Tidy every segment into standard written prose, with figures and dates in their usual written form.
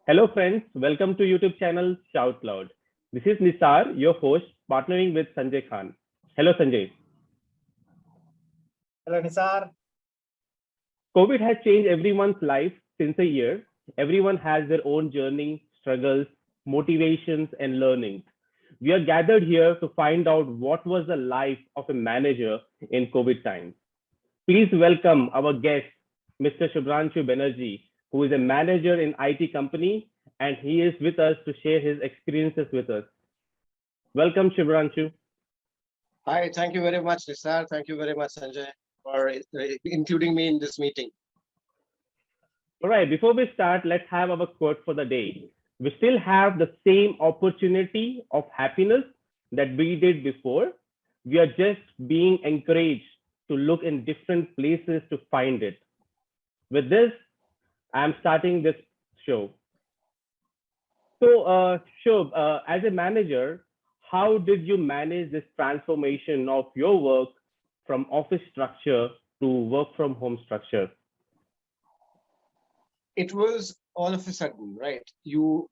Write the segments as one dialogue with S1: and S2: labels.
S1: Hello friends, welcome to YouTube channel Shout Loud. This is Nisar, your host, partnering with Sanjay Khan. Hello Sanjay.
S2: Hello, Nisar.
S1: COVID has changed everyone's life since a year. Everyone has their own journey, struggles, motivations, and learnings. We are gathered here to find out what was the life of a manager in COVID times. Please welcome our guest, Mr. Shubhranshu Banerjee, who is a manager in IT company, and he is with us to share his experiences with us. Welcome, Shubhranshu.
S2: Hi, thank you very much, Nisar. Thank you very much, Sanjay, for including me in this meeting.
S1: All right, before we start, let's have our quote for the day. We still have the same opportunity of happiness that we did before. We are just being encouraged to look in different places to find it. With this, I'm starting this show. So, Shobh, as a manager, how did you manage this transformation of your work from office structure to work from home structure?
S2: It was all of a sudden, right? You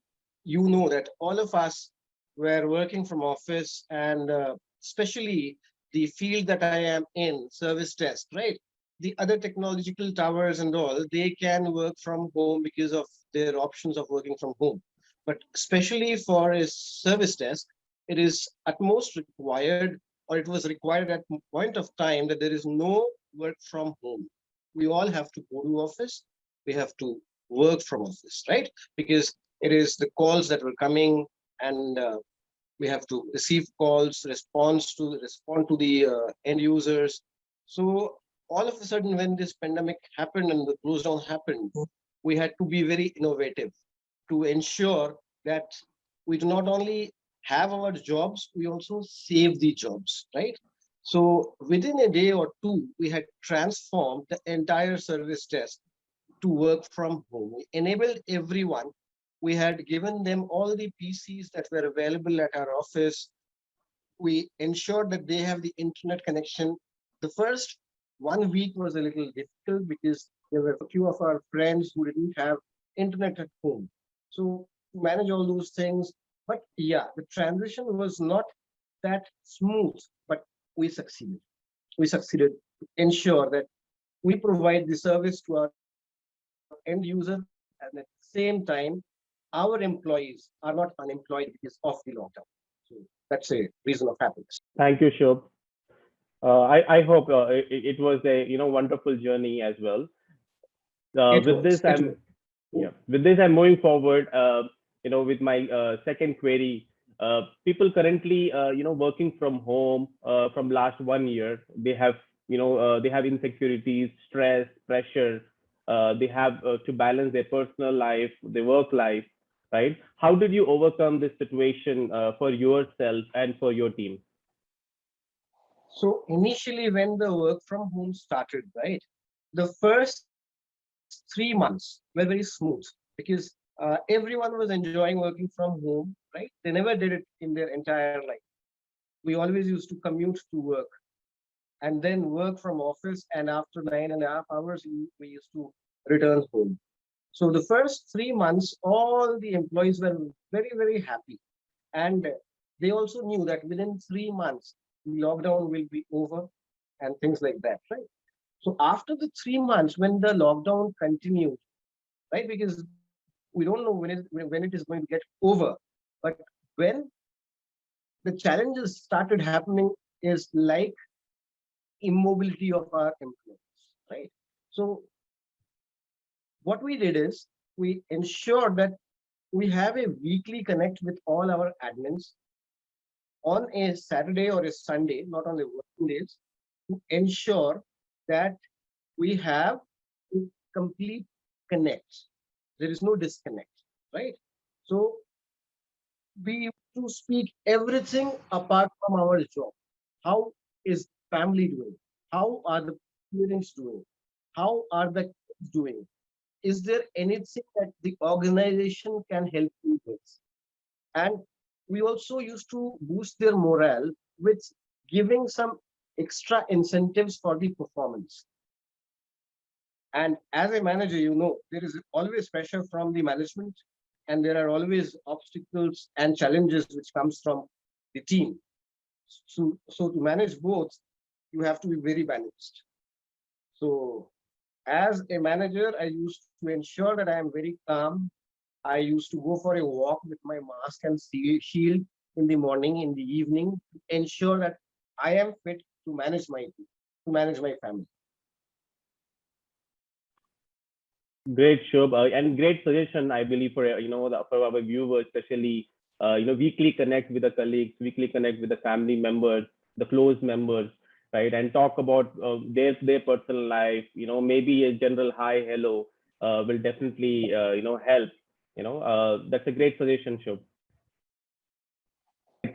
S2: know that all of us were working from office, and especially the field that I am in, service desk, right? The other technological towers and all, they can work from home because of their options of working from home. But especially for a service desk, it is at most required, or it was required at point of time that there is no work from home. We all have to go to office. We have to work from office, right? Because it is the calls that were coming, and we have to receive calls, respond to the end users. So all of a sudden, when this pandemic happened and the close down happened, we had to be very innovative to ensure that we do not only have our jobs, we also save the jobs, right? So within a day or two, we had transformed the entire service desk to work from home. We enabled everyone. We had given them all the PCs that were available at our office. We ensured that they have the internet connection. The first 1 week was a little difficult because there were a few of our friends who didn't have internet at home. So to manage all those things. But yeah, the transition was not that smooth, but we succeeded. We succeeded to ensure that we provide the service to our end user, and at the same time, our employees are not unemployed because of the lockdown. So that's a reason of happiness.
S1: Thank you, Shobh. I hope it was a wonderful journey as well.
S2: It
S1: With
S2: was.
S1: this,
S2: It was.
S1: I'm moving forward. With my second query. People currently working from home from last 1 year. They have insecurities, stress, pressure. They have to balance their personal life, their work life, right? How did you overcome this situation for yourself and for your team?
S2: So initially, when the work from home started, right, the first 3 months were very smooth because everyone was enjoying working from home, right? They never did it in their entire life. We always used to commute to work and then work from office, and after 9.5 hours, we used to return home. So the first 3 months, all the employees were very, very happy. And they also knew that within 3 months, the lockdown will be over and things like that, right? So after the 3 months, when the lockdown continued, right, because we don't know when it is going to get over, but when the challenges started happening is like immobility of our employees, right? So what we did is we ensured that we have a weekly connect with all our admins on a Saturday or a Sunday, not on the working days, to ensure that we have a complete connect. There is no disconnect, right? So we used to speak everything apart from our job. How is family doing? How are the parents doing? How are the kids doing? Is there anything that the organization can help you with? And we also used to boost their morale with giving some extra incentives for the performance. And as a manager, there is always pressure from the management. and there are always obstacles and challenges which comes from the team. So to manage both, you have to be very balanced. So as a manager, I used to ensure that I am very calm. I used to go for a walk with my mask and shield in the morning, in the evening, to ensure that I am fit to manage my team, to manage my family.
S1: Great, Shobh, and great suggestion, I believe, for for our viewers, especially weekly connect with the colleagues, weekly connect with the family members, the close members, right, and talk about their personal life. Maybe a general hi, hello will definitely help. That's a great suggestion, Shobh.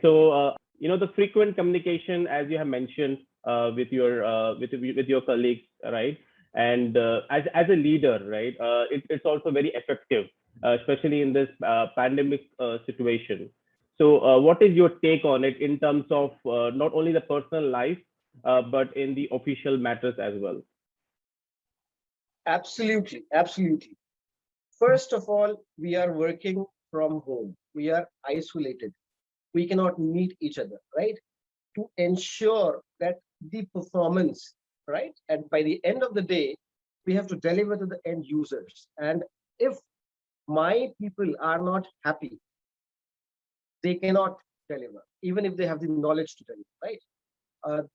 S1: So the frequent communication, as you have mentioned, with your colleagues, right? And as a leader, right, it's also very effective, especially in this pandemic situation. So what is your take on it in terms of not only the personal life, but in the official matters as well?
S2: Absolutely, absolutely. First of all, we are working from home. We are isolated. We cannot meet each other, right? To ensure that the performance, right? And by the end of the day, we have to deliver to the end users. And if my people are not happy, they cannot deliver, even if they have the knowledge to deliver, right?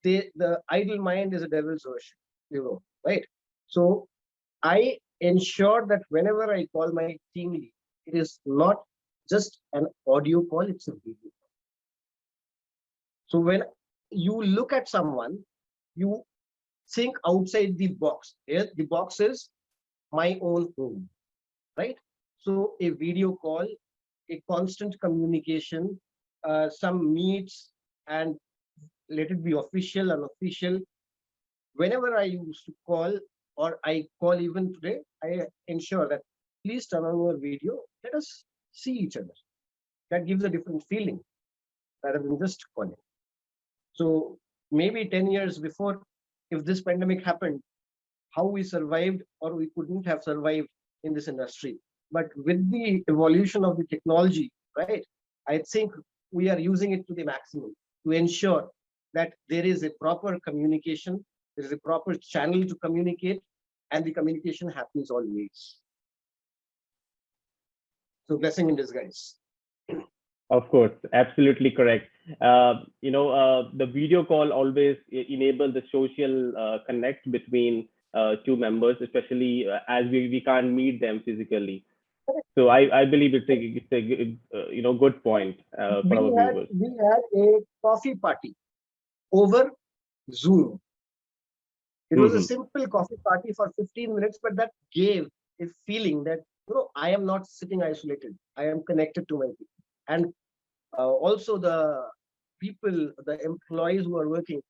S2: The idle mind is a devil's worship, right? So I ensure that whenever I call my team lead, it is not just an audio call, it's a video. So when you look at someone, you think outside the box. Here, the box is my own home, right? So a video call, a constant communication, some meets, and let it be official, unofficial. Whenever I used to call, or I call even today, I ensure that please turn on your video. Let us see each other. That gives a different feeling rather than just calling. So maybe 10 years before, if this pandemic happened, how we survived or we couldn't have survived in this industry. But with the evolution of the technology, right, I think we are using it to the maximum to ensure that there is a proper communication, there is a proper channel to communicate, and the communication happens always. So blessing in disguise.
S1: Of course, absolutely correct. The video call always enable the social connect between two members, especially as we can't meet them physically. So I believe it's a good point for
S2: We
S1: our
S2: had
S1: viewers.
S2: we had a coffee party over Zoom. It was a
S1: Hmm.
S2: simple coffee party for 15 minutes, but that gave a feeling that I am not sitting isolated. I am connected to my people, and also the people, the employees who are working,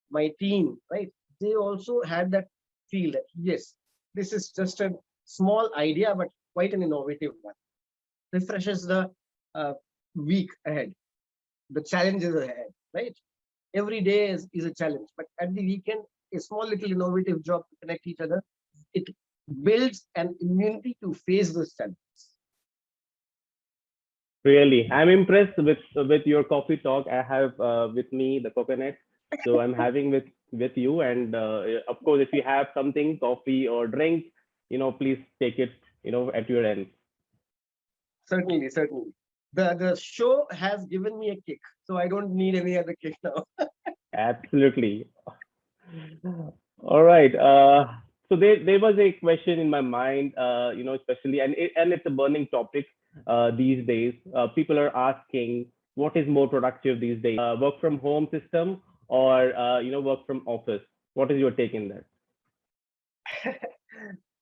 S2: my team, right? They also had that feel that yes, this is just a small idea, but quite an innovative one. Refreshes the uh, week ahead, the challenges ahead, right? Every day is a challenge, but at the weekend, a small little innovative job to connect each other, it builds an immunity to face those challenges.
S1: Really, I'm impressed with your coffee talk. I have with me the coconut, so I'm having with you. And of course, if you have something, coffee or drink, please take it, at your end.
S2: Certainly, certainly. The show has given me a kick, so I don't need any other kick now.
S1: Absolutely. All right. So there was a question in my mind, especially, and it's a burning topic these days. People are asking, what is more productive these days, work from home system or work from office? What is your take in that?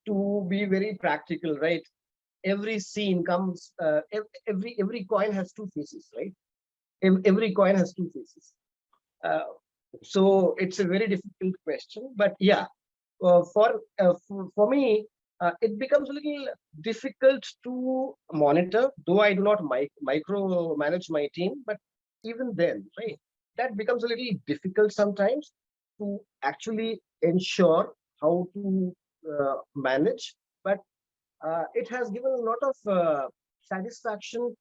S2: To be very practical, right? Every scene comes, every coin has two faces, right? Every coin has two faces. Uh, so it's a very difficult question, but yeah, for me, it becomes a little difficult to monitor, though I do not micro manage my team, but even then, right, that becomes a little difficult sometimes to actually ensure how to manage. But it has given a lot of satisfaction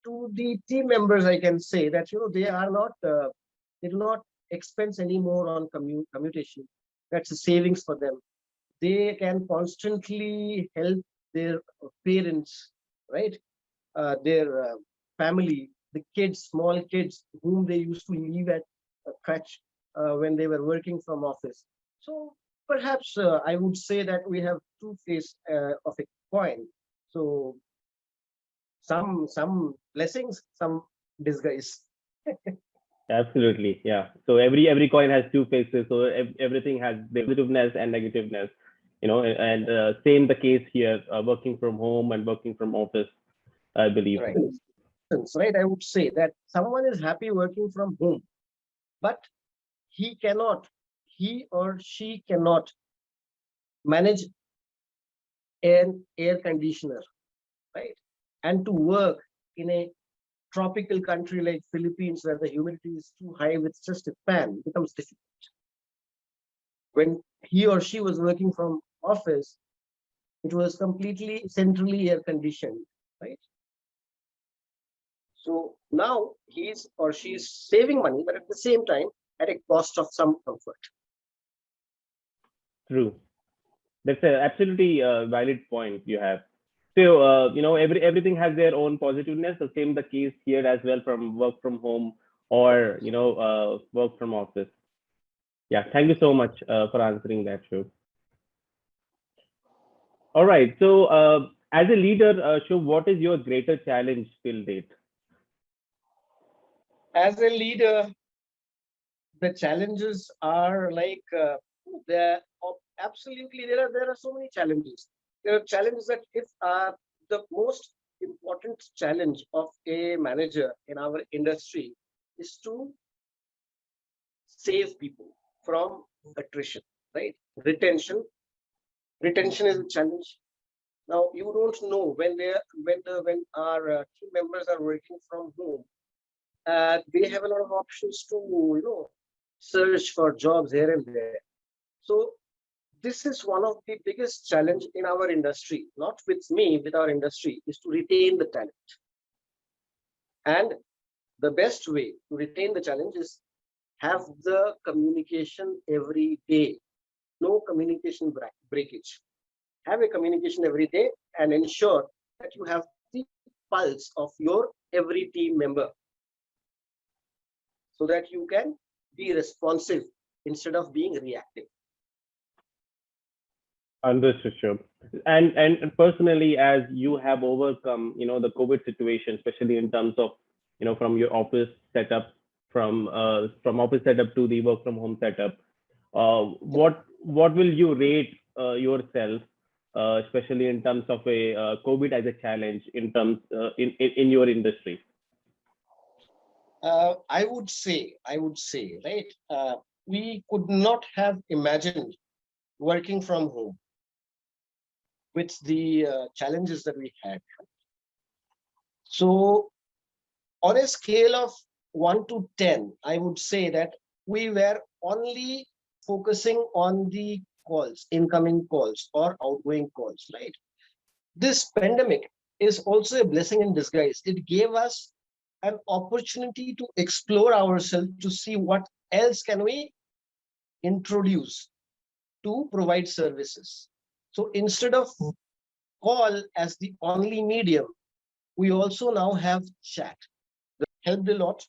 S2: to the team members, I can say that they are not they do not expense any more on commutation. That's a savings for them. They can constantly help their parents, right? Their family, the kids, small kids whom they used to leave at a crutch when they were working from office. So perhaps I would say that we have two faces of a coin. So some blessings, some disguise.
S1: Absolutely, yeah. So every coin has two faces. So everything has the positiveness and negativeness, and same the case here, working from home and working from office, I believe.
S2: Right. Right. I would say that someone is happy working from home, but he cannot, he or she cannot manage an air conditioner, right? And to work in a tropical country like Philippines where the humidity is too high with just a fan becomes difficult. When he or she was working from office, it was completely centrally air conditioned, right? So now he's or she's saving money, but at the same time at a cost of some comfort.
S1: True. That's a absolutely valid point you have. So everything has their own positiveness. The same the case here as well from work from home or work from office. Yeah, thank you so much for answering that, Shub. All right. So as a leader, Shub, what is your greater challenge till date?
S2: As a leader, the challenges are like there absolutely there are so many challenges. There are challenges that if the most important challenge of a manager in our industry is to save people from attrition, right? Retention is a challenge. Now you don't know when our team members are working from home, they have a lot of options to search for jobs here and there. So this is one of the biggest challenge in our industry, not with me, with our industry, is to retain the talent. And the best way to retain the challenge is have the communication every day. No communication breakage. Have a communication every day and ensure that you have the pulse of your every team member so that you can be responsive instead of being reactive.
S1: Understood, Shub. And personally, as you have overcome, the COVID situation, especially in terms of, from your office setup, from office setup to the work from home setup, what will you rate yourself, especially in terms of a COVID as a challenge in terms in your industry?
S2: I would say, right? We could not have imagined working from home with the challenges that we had. So, on a scale of 1 to 10, I would say that we were only focusing on the calls, incoming calls or outgoing calls, right? This pandemic is also a blessing in disguise. It gave us an opportunity to explore ourselves, to see what else can we introduce to provide services. So instead of call as the only medium, we also now have chat. That helped a lot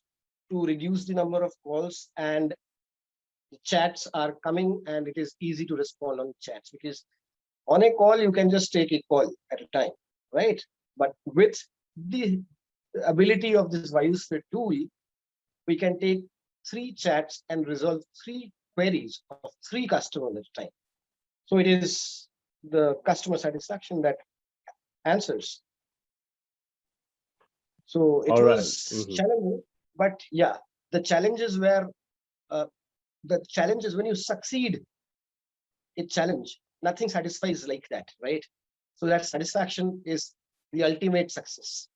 S2: to reduce the number of calls, and the chats are coming and it is easy to respond on chats, because on a call you can just take a call at a time, right? But with the ability of this Biosphere tool, we can take 3 chats and resolve 3 queries of 3 customers at a time. So it is the customer satisfaction that answers. So it
S1: All right.
S2: was challenging, but yeah, the challenges were when you succeed a challenge, nothing satisfies like that, right? So that satisfaction is the ultimate success.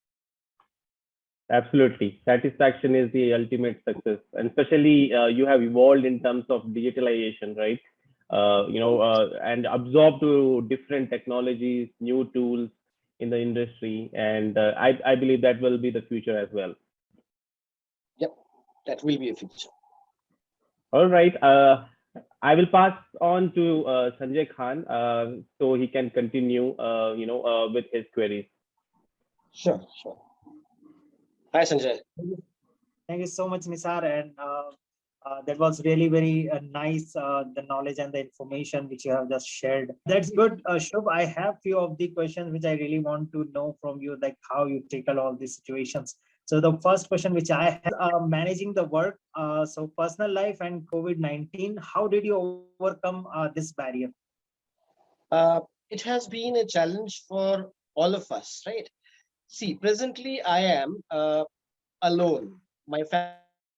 S1: Absolutely. Satisfaction is the ultimate success. And especially you have evolved in terms of digitalization, right? And absorbed to different technologies, new tools, in the industry, and I believe that will be the future as well.
S2: Yep, that will be a feature.
S1: All right. I will pass on to Sanjay Khan so he can continue, with his queries.
S2: Sure, sure. Hi, Sanjay.
S3: Thank you so much, Nisar, and that was really very nice. The knowledge and the information which you have just shared. That's good, Shubh. I have few of the questions which I really want to know from you, like how you tackle all these situations. So the first question which I have, managing the work, so personal life and COVID-19. How did you overcome this barrier?
S2: It has been a challenge for all of us, right? See, presently I am alone. My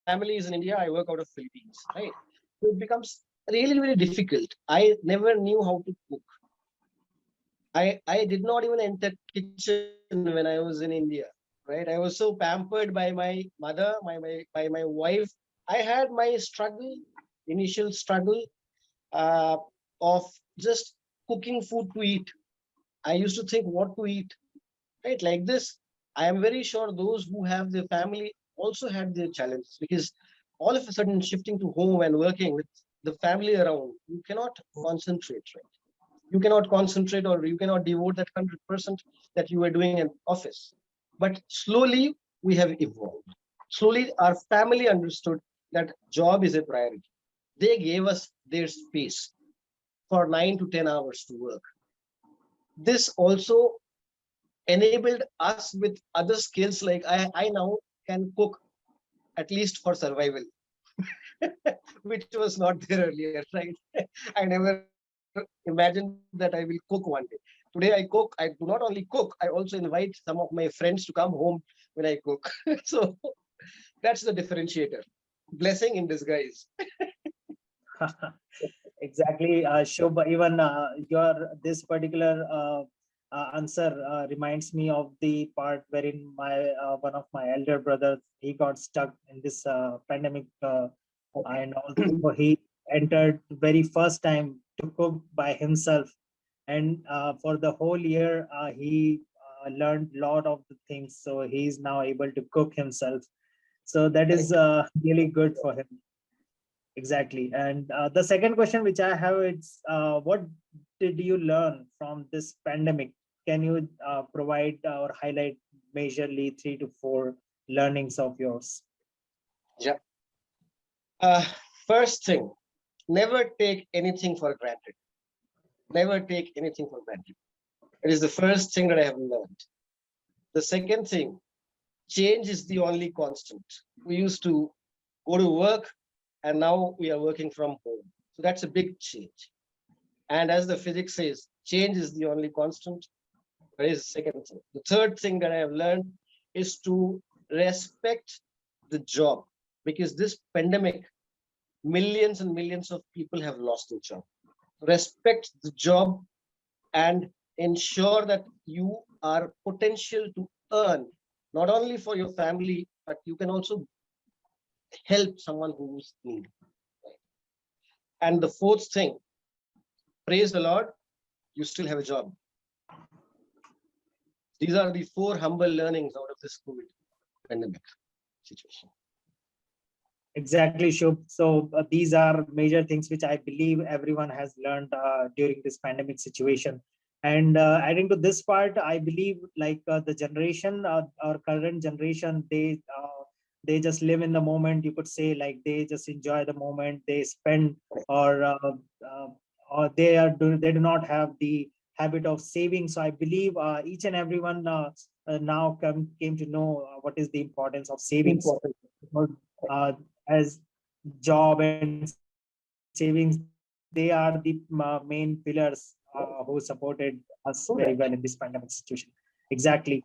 S2: family is in India. I work out of Philippines, right? So it becomes really, very difficult. I never knew how to cook. I did not even enter kitchen when I was in India, right? I was so pampered by my mother, by my wife. I had my struggle, initial struggle uh, of just cooking food to eat. I used to think what to eat, right? Like this. I am very sure those who have their family also had their challenges, because all of a sudden shifting to home and working with the family around, you cannot concentrate, right? You cannot concentrate, or you cannot devote that 100% that you were doing in office. But slowly we have evolved. Slowly our family understood that job is a priority. They gave us their space for 9 to 10 hours to work. This also enabled us with other skills, like I now can cook, at least for survival, which was not there earlier, right? I never imagined that I will cook one day. Today I cook. I do not only cook, I also invite some of my friends to come home when I cook. So that's the differentiator. Blessing in disguise.
S3: Exactly, Shubh. Even your this particular answer reminds me of the part wherein my one of my elder brothers, he got stuck in this pandemic, and also he entered very first time to cook by himself, and for the whole year he learned a lot of the things. So he is now able to cook himself. So that is
S2: Correct.
S3: really good for him. Exactly. And the second question which I have is, what did you learn from this pandemic? Can you provide or highlight majorly 3 to 4 learnings of yours?
S2: Yeah. Uh, First thing, never take anything for granted. Never take anything for granted. It is the first thing that I have learned. The second thing, change is the only constant. We used to go to work, and now we are working from home. So that's a big change. And as the physics says, change is the only constant. That is the second thing. The third thing that I have learned is to respect the job, because this pandemic, millions and millions of people have lost their job. Respect the job and ensure that you are potential to earn, not only for your family, but you can also help someone who's in need. Right? And the fourth thing, praise the Lord, you still have a job. These are the four humble learnings out of this COVID pandemic situation.
S3: Exactly, Shubh. So these are major things which I believe everyone has learned during this pandemic situation. And adding to this part, I believe like the generation, our current generation, they just live in the moment. You could say like they just enjoy the moment. They spend, or uh, or they do not have the habit of saving. So I believe each and everyone now came to know what is the importance of savings.
S2: Important.
S3: Uh, as job and savings, they are the main pillars who supported us very well in this pandemic situation. Exactly.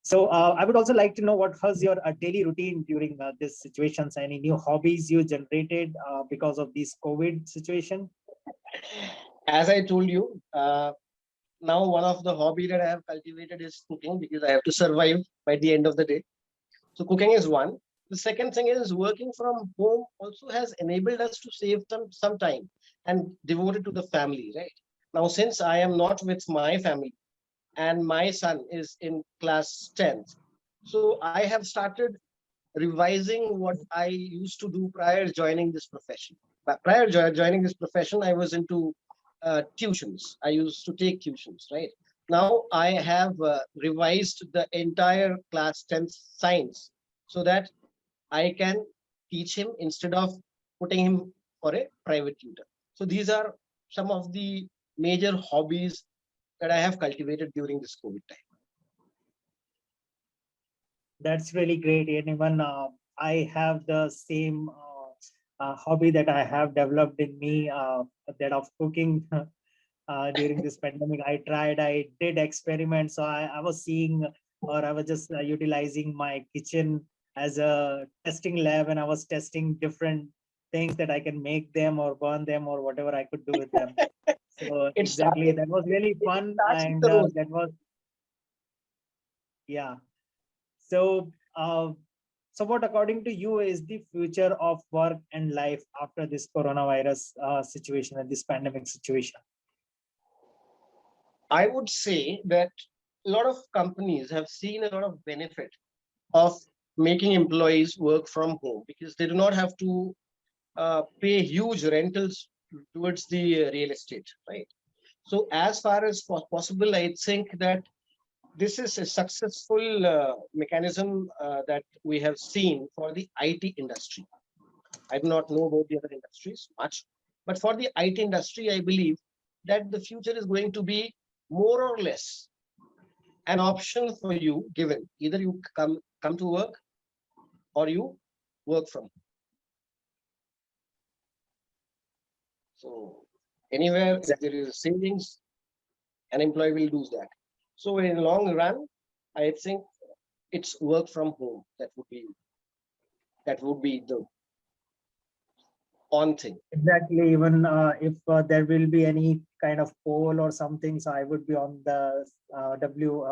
S3: So I would also like to know what was your daily routine during these situations. Any new hobbies you generated because of this COVID situation?
S2: As I told you, now one of the hobby that I have cultivated is cooking, because I have to survive by the end of the day. So cooking is one. The second thing is working from home also has enabled us to save some time and devote it to the family, right? Now, since I am not with my family, and my son is in class 10th. So I have started revising what I used to do prior joining this profession. But prior joining this profession, I was into tuitions. I used to take tuitions, right? Now I have revised the entire class 10th science so that I can teach him instead of putting him for a private tutor. So these are some of the major hobbies that I have cultivated during this COVID time.
S3: That's really great. And even I have the same hobby that I have developed in me, that of cooking. During this pandemic, I did experiments. So I was seeing, or I was just utilizing my kitchen as a testing lab, and I was testing different things that I can make them or burn them or whatever I could do with them. So
S2: It
S3: exactly,
S2: started,
S3: that was really
S2: it
S3: fun,
S2: starts with
S3: and
S2: the rose.
S3: that was, yeah. So, so what according to you is the future of work and life after this coronavirus situation and this pandemic situation?
S2: I would say that a lot of companies have seen a lot of benefit of making employees work from home because they do not have to pay huge rentals towards the real estate, right? So as far as possible, I think that this is a successful mechanism that we have seen for the IT industry. I do not know about the other industries much, but for the IT industry, I believe that the future is going to be more or less an option for you given. Either you come to work or you work from home. So anywhere if there is savings, an employee will do that. So in the long run, I think it's work from home that would be the on thing.
S3: Exactly. Even if there will be any kind of poll or something, so I would be on the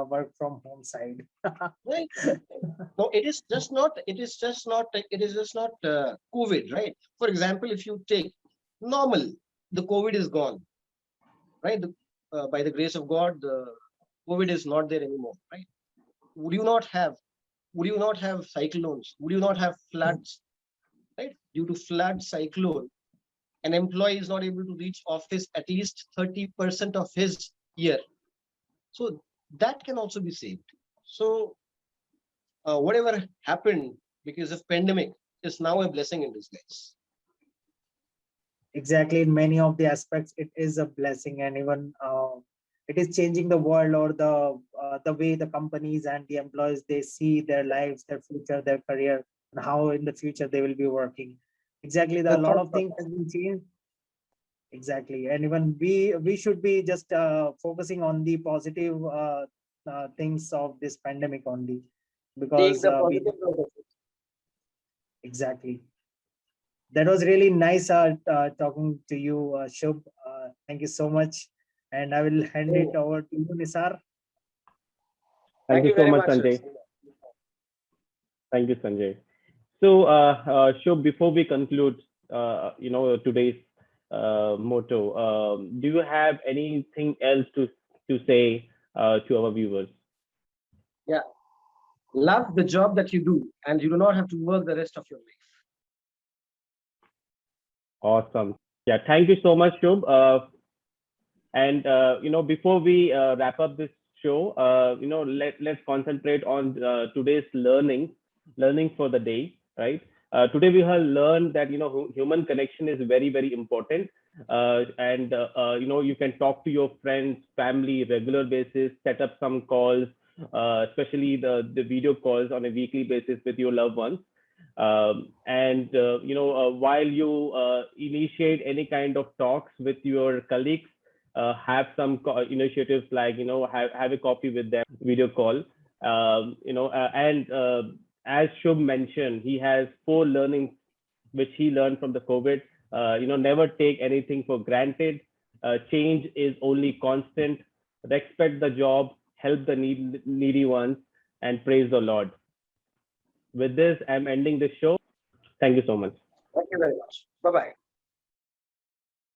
S3: work from home side.
S2: Right. No, it is just not. It is just not. It is just not COVID, right? For example, if you take normal, the COVID is gone, right? By the grace of God, the COVID is not there anymore, right? Would you not have? Would you not have cyclones? Would you not have floods, right? Due to flood, cyclone, an employee is not able to reach office at least 30% of his year. So that can also be saved. So whatever happened because of pandemic is now a blessing in disguise.
S3: Exactly. In many of the aspects, it is a blessing, and even it is changing the world, or the way the companies and the employees, they see their lives, their future, their career, and how in the future they will be working. Exactly. There
S2: The
S3: are a lot
S2: thought
S3: of things
S2: process.
S3: has been changed. Exactly. And even we should be just focusing on the positive things of this pandemic only,
S2: Take
S3: because
S2: the
S3: we
S2: positive out of it.
S3: exactly. That was really nice talking to you, Shubh. Thank you so much. And I will hand it
S2: Oh,
S3: over to you, Nisar.
S1: Thank
S2: thank
S1: you
S2: you
S1: so
S2: very
S1: much,
S2: much.
S1: Sanjay. Thank you, Sanjay. So, Shubh, before we conclude, today's motto, do you have anything else to say to our viewers?
S2: Yeah, love the job that you do, and you do not have to work the rest of your life.
S1: Awesome. Yeah, thank you so much, Shubh. And before we wrap up this show, let's concentrate on today's learning for the day, right? Today we have learned that human connection is very very important, and you can talk to your friends, family regular basis, set up some calls, especially the video calls on a weekly basis with your loved ones. And while you initiate any kind of talks with your colleagues, have some initiatives like have a coffee with them, video call. And as Shubh mentioned, he has 4 learnings which he learned from the COVID. Never take anything for granted. Change is only constant. Respect the job, help the needy ones, and praise the Lord. With this, I'm ending the show. Thank you so much.
S2: Thank you very much. Bye bye.